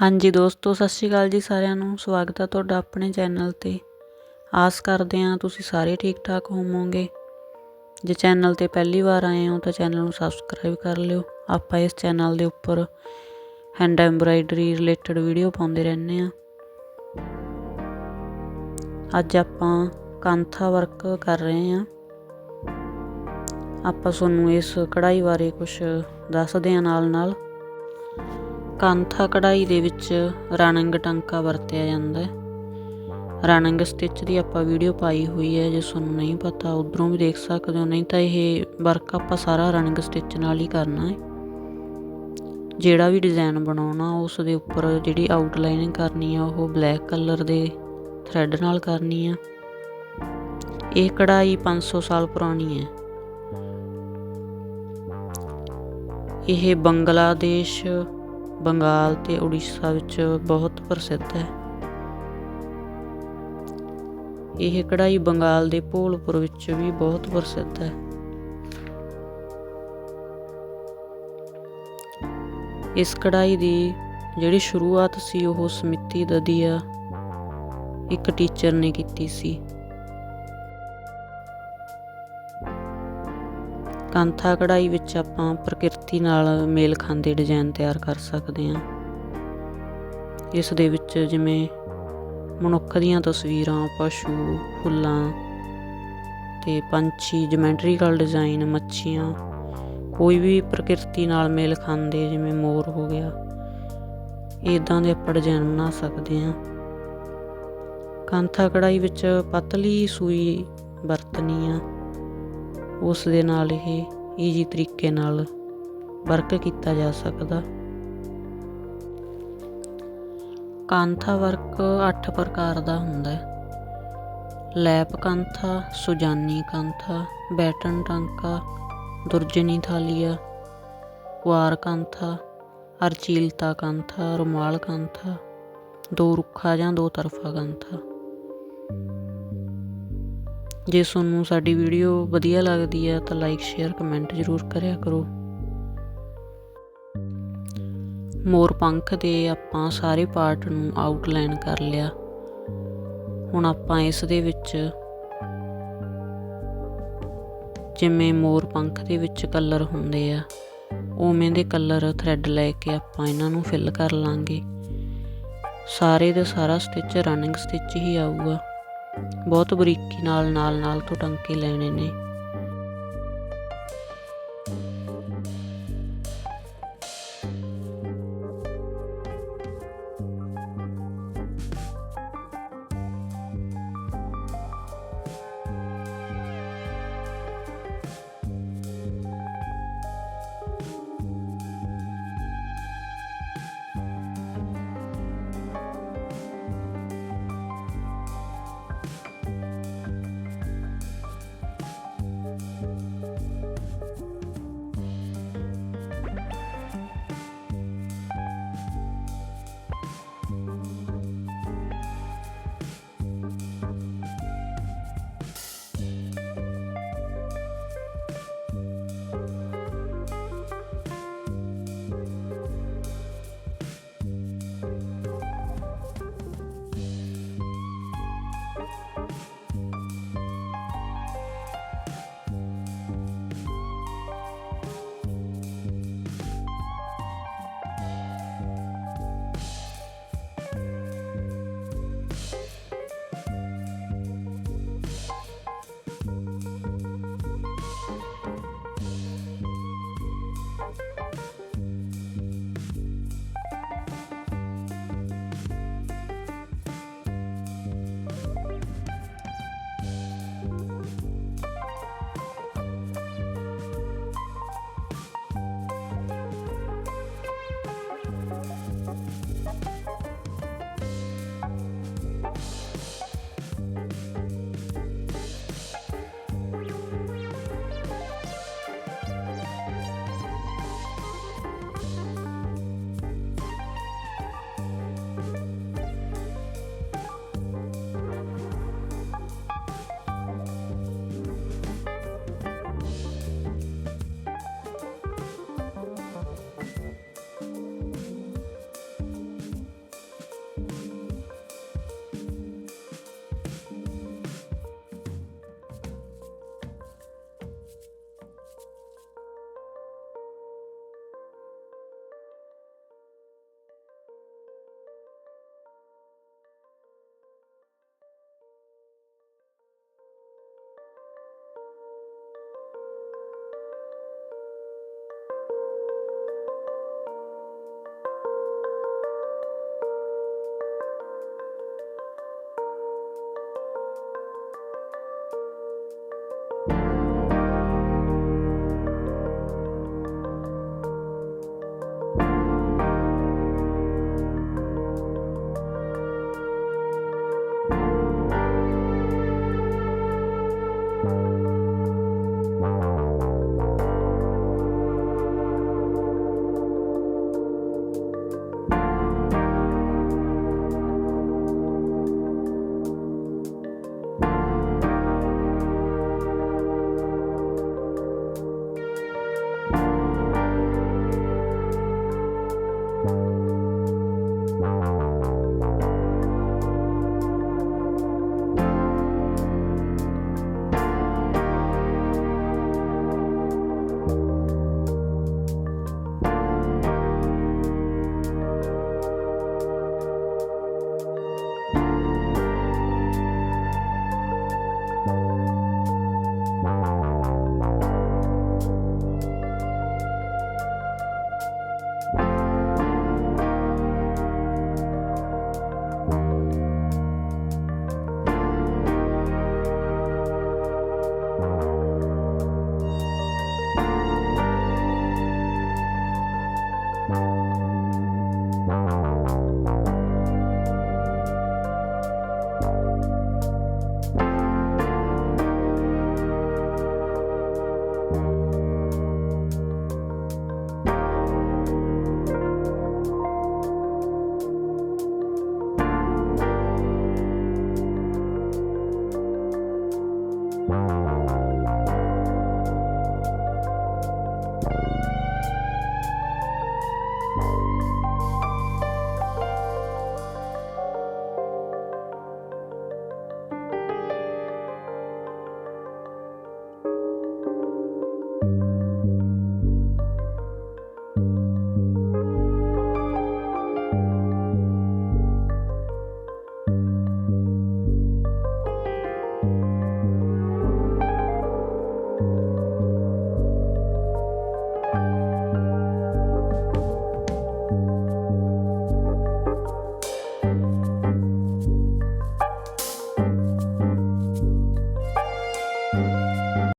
हाँ जी दोस्तों, सत श्री अकाल जी सारिਆਂ ਨੂੰ। ਸਵਾਗਤ ਹੈ ਤੁਹਾਡਾ ਆਪਣੇ ਚੈਨਲ 'ਤੇ। ਆਸ ਕਰਦੇ ਹਾਂ ਤੁਸੀਂ ਸਾਰੇ ਠੀਕ ਠਾਕ ਹੋਵੋਗੇ। ਜੇ ਚੈਨਲ 'ਤੇ ਪਹਿਲੀ ਵਾਰ ਆਏ ਹੋ ਤਾਂ ਚੈਨਲ ਨੂੰ ਸਬਸਕ੍ਰਾਈਬ ਕਰ ਲਿਓ। ਆਪਾਂ ਇਸ ਚੈਨਲ ਦੇ ਉੱਪਰ ਹੈਂਡ ਐਮਬਰਾਇਡਰੀ ਰਿਲੇਟਡ ਵੀਡੀਓ ਪਾਉਂਦੇ ਰਹਿੰਦੇ ਹਾਂ। ਅੱਜ ਆਪਾਂ ਕਾਂਥਾ ਵਰਕ ਕਰ ਰਹੇ ਹਾਂ। ਆਪਾਂ ਤੁਹਾਨੂੰ ਇਸ ਕਢਾਈ ਬਾਰੇ ਕੁਛ ਦੱਸਦੇ ਹਾਂ ਨਾਲ। ਕਾਂਥਾ ਕਢਾਈ ਦੇ ਵਿੱਚ ਰਨਿੰਗ ਟਾਂਕਾ ਵਰਤਿਆ ਜਾਂਦਾ ਹੈ। ਰਨਿੰਗ ਸਟਿਚ ਦੀ ਆਪਾਂ ਵੀਡੀਓ ਪਾਈ ਹੋਈ ਹੈ, ਜੇ ਤੁਹਾਨੂੰ ਨਹੀਂ ਪਤਾ ਉੱਧਰੋਂ ਵੀ ਦੇਖ ਸਕਦੇ ਹੋ। ਨਹੀਂ ਤਾਂ ਇਹ ਵਰਕ ਆਪਾਂ ਸਾਰਾ ਰਨਿੰਗ ਸਟਿਚ ਨਾਲ ਹੀ ਕਰਨਾ ਹੈ। ਜਿਹੜਾ ਵੀ ਡਿਜ਼ਾਇਨ ਬਣਾਉਣਾ ਉਸ ਦੇ ਉੱਪਰ ਜਿਹੜੀ ਆਊਟਲਾਈਨਿੰਗ ਕਰਨੀ ਆ ਉਹ ਬਲੈਕ ਕਲਰ ਦੇ ਥਰੈਡ ਨਾਲ ਕਰਨੀ ਆ। ਇਹ ਕਢਾਈ 500 ਸਾਲ ਪੁਰਾਣੀ ਹੈ। ਇਹ ਬੰਗਲਾਦੇਸ਼, ਬੰਗਾਲ ਅਤੇ ਉੜੀਸਾ ਵਿੱਚ ਬਹੁਤ ਪ੍ਰਸਿੱਧ ਹੈ। ਇਹ ਕਢਾਈ ਬੰਗਾਲ ਦੇ ਭੋਲਪੁਰ ਵਿੱਚ ਵੀ ਬਹੁਤ ਪ੍ਰਸਿੱਧ ਹੈ। ਇਸ ਕਢਾਈ ਦੀ ਜਿਹੜੀ ਸ਼ੁਰੂਆਤ ਸੀ ਉਹ ਸਮਿਤੀ ਦਦੀਆ ਇੱਕ ਟੀਚਰ ਨੇ ਕੀਤੀ ਸੀ। ਕਾਂਥਾ ਕਢਾਈ ਵਿੱਚ ਆਪਾਂ ਪ੍ਰਕਿਰਤੀ ਨਾਲ ਮੇਲ ਖਾਂਦੇ ਡਿਜ਼ਾਈਨ ਤਿਆਰ ਕਰ ਸਕਦੇ ਹਾਂ। ਇਸ ਦੇ ਵਿੱਚ ਜਿਵੇਂ ਮਨੁੱਖ ਦੀਆਂ ਤਸਵੀਰਾਂ, ਪਸ਼ੂ, ਫੁੱਲਾਂ ਅਤੇ ਪੰਛੀ, ਜਮੈਟਰੀਕਲ ਡਿਜ਼ਾਈਨ, ਮੱਛੀਆਂ, ਕੋਈ ਵੀ ਪ੍ਰਕਿਰਤੀ ਨਾਲ ਮੇਲ ਖਾਂਦੇ ਜਿਵੇਂ ਮੋਰ ਹੋ ਗਿਆ, ਇੱਦਾਂ ਦੇ ਆਪਾਂ ਡਿਜ਼ਾਈਨ ਬਣਾ ਸਕਦੇ ਹਾਂ। ਕਾਂਥਾ ਕਢਾਈ ਵਿੱਚ ਪਤਲੀ ਸੂਈ ਵਰਤਣੀ ਆ, ਉਸ ਦੇ ਨਾਲ ਇਹ ਈਜੀ ਤਰੀਕੇ ਨਾਲ ਵਰਕ ਕੀਤਾ ਜਾ ਸਕਦਾ। ਕਾਂਥਾ ਵਰਕ 8 ਪ੍ਰਕਾਰ ਦਾ ਹੁੰਦਾ ਹੈ। ਲੈਪ ਕਾਂਥਾ, ਸੁਜਾਨੀ ਕਾਂਥਾ, ਬੈਟਨ ਟਾਂਕਾ, ਦੁਰਜਨੀ ਥਾਲੀਆ, ਕੁਆਰ ਕਾਂਥਾ, ਅਰਚੀਲਤਾ ਕਾਂਥਾ, ਰੁਮਾਲ ਕਾਂਥਾ, ਦੋ ਰੁੱਖਾ ਜਾਂ ਦੋ ਤਰਫਾ ਕਾਂਥਾ। ਜੇ ਤੁਹਾਨੂੰ ਸਾਡੀ ਵੀਡੀਓ ਵਧੀਆ ਲੱਗਦੀ ਹੈ ਤਾਂ ਲਾਈਕ, ਸ਼ੇਅਰ, ਕਮੈਂਟ ਜ਼ਰੂਰ ਕਰਿਆ ਕਰੋ। ਮੋਰ ਪੰਖ ਦੇ ਆਪਾਂ ਸਾਰੇ ਪਾਰਟ ਨੂੰ ਆਊਟਲਾਈਨ ਕਰ ਲਿਆ। ਹੁਣ ਆਪਾਂ ਇਸ ਦੇ ਵਿੱਚ ਜਿਵੇਂ ਮੋਰ ਪੰਖ ਦੇ ਵਿੱਚ ਕਲਰ ਹੁੰਦੇ ਆ ਉਵੇਂ ਦੇ ਕਲਰ ਥਰੈਡ ਲੈ ਕੇ ਆਪਾਂ ਇਹਨਾਂ ਨੂੰ ਫਿਲ ਕਰ ਲਾਂਗੇ। ਸਾਰੇ ਦਾ ਸਾਰਾ ਸਟਿਚ ਰਨਿੰਗ ਸਟਿਚ ਹੀ ਆਊਗਾ। ਬਹੁਤ ਬਰੀਕੀ ਨਾਲ ਤੋਂ ਟਾਂਕੇ ਲੈਣੇ ਨੇ। ਧੰਨਵਾਦ।